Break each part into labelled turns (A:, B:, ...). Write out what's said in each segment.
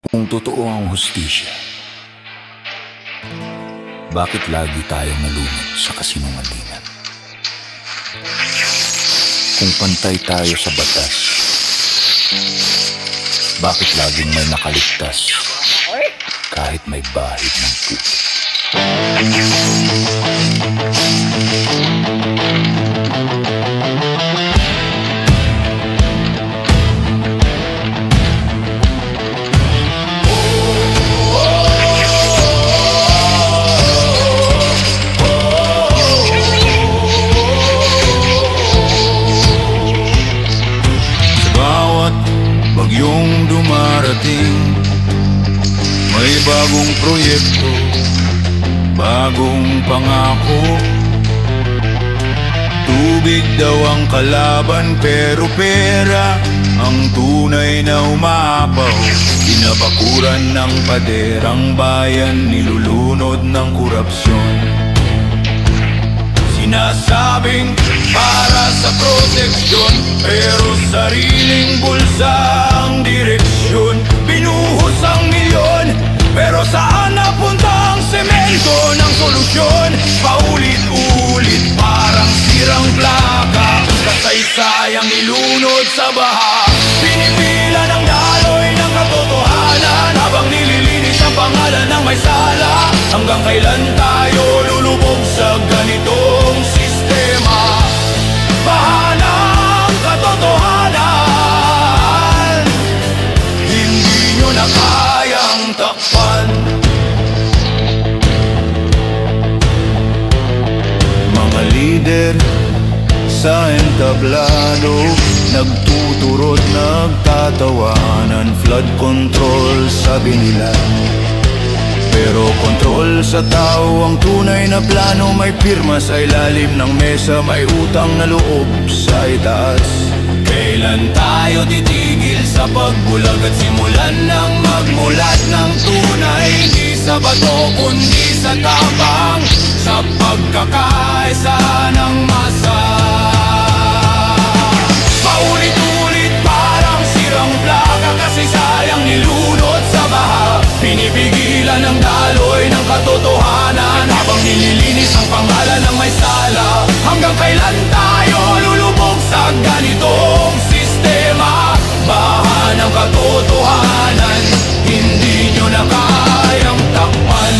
A: Kung totoo ang hustisya, bakit lagi tayong nalunod sa kasinungalingan? Kung pantay tayo sa batas, bakit laging may nakaligtas kahit may bahid ng puso?
B: Bagyong dumarating, may bagong proyekto, bagong pangako. Tubig daw ang kalaban pero pera ang tunay na umaapaw. Binabakuran ng paderang bayan, nilulunod ng korupsyon. Sinasabing para sa proteksyon, pero sariling bulsa ang direksyon. Binuhos ang milyon, pero saan napunta ang semento ng solusyon? Paulit-ulit parang sirang plaka, kasaysayang nilunod sa baha. Pinipila ng daloy ng katotohanan habang nililinis ang pangalan ng may sala. Hanggang kailan tayo lulubog sa ganitong sistema? Baha ng katotohanan, hindi nyo na kayang takpan. Mga lider sa entablado, nagtuturot, nagtatawanan. Flood control sabi nila, pero kontrol sa tao ang tunay na plano. May pirma sa ilalim ng mesa, may utang na loob sa itaas. Kailan tayo titigil sa pagbulag at simulan ng magmulat ng tunay? Hindi sa bato kundi sa tapang, sa pagkakaisa ng masa. Paulit-ulit parang sirang plaka, kasaysayang nilunod sa baha. Pinipigilan ng daloy ng katotohanan habang nililinis ang pangalan ng may sala. Hanggang kailan tayo lulubog sa ganitong sistema? Baha ng katotohanan, hindi nyo na kayang takpan.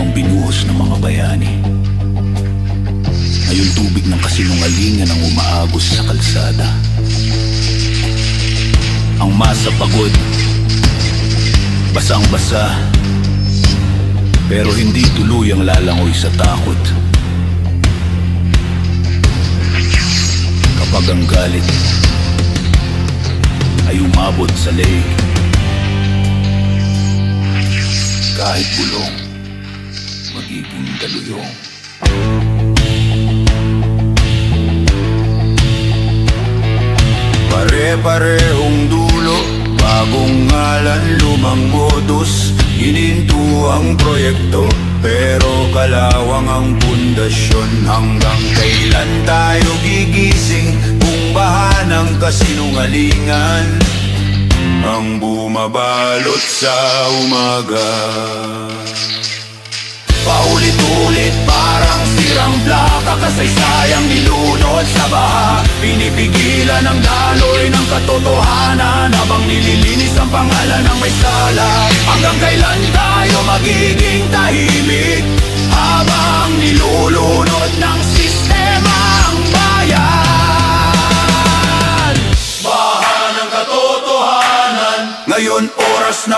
A: Binuhos ng mga bayani. Ngayon tubig ng kasinungalingan ang umaagos sa kalsada. Ang masa pagod, basang-basa, pero hindi tuluyang lalangoy sa takot. Kapag ang galit ay umabot sa leeg, kahit bulong magiging daluyong.
B: Pare-parehong dulo, bagong ngalan, lumang modus. Hininto ang proyekto, pero kalawang ang pundasyon. Hanggang kailan tayo gigising kung baha ng kasinungalingan ang bumabalot sa umaga? Paulit-ulit parang sirang plaka, kasaysayang nilunod sa baha. Pinipigilan ng daloy ng katotohanan habang nililinis ang pangalan ng may sala. Hanggang kailan tayo magiging tahimik habang nilulunod ng sistema ang bayan? Baha ng katotohanan, ngayon oras na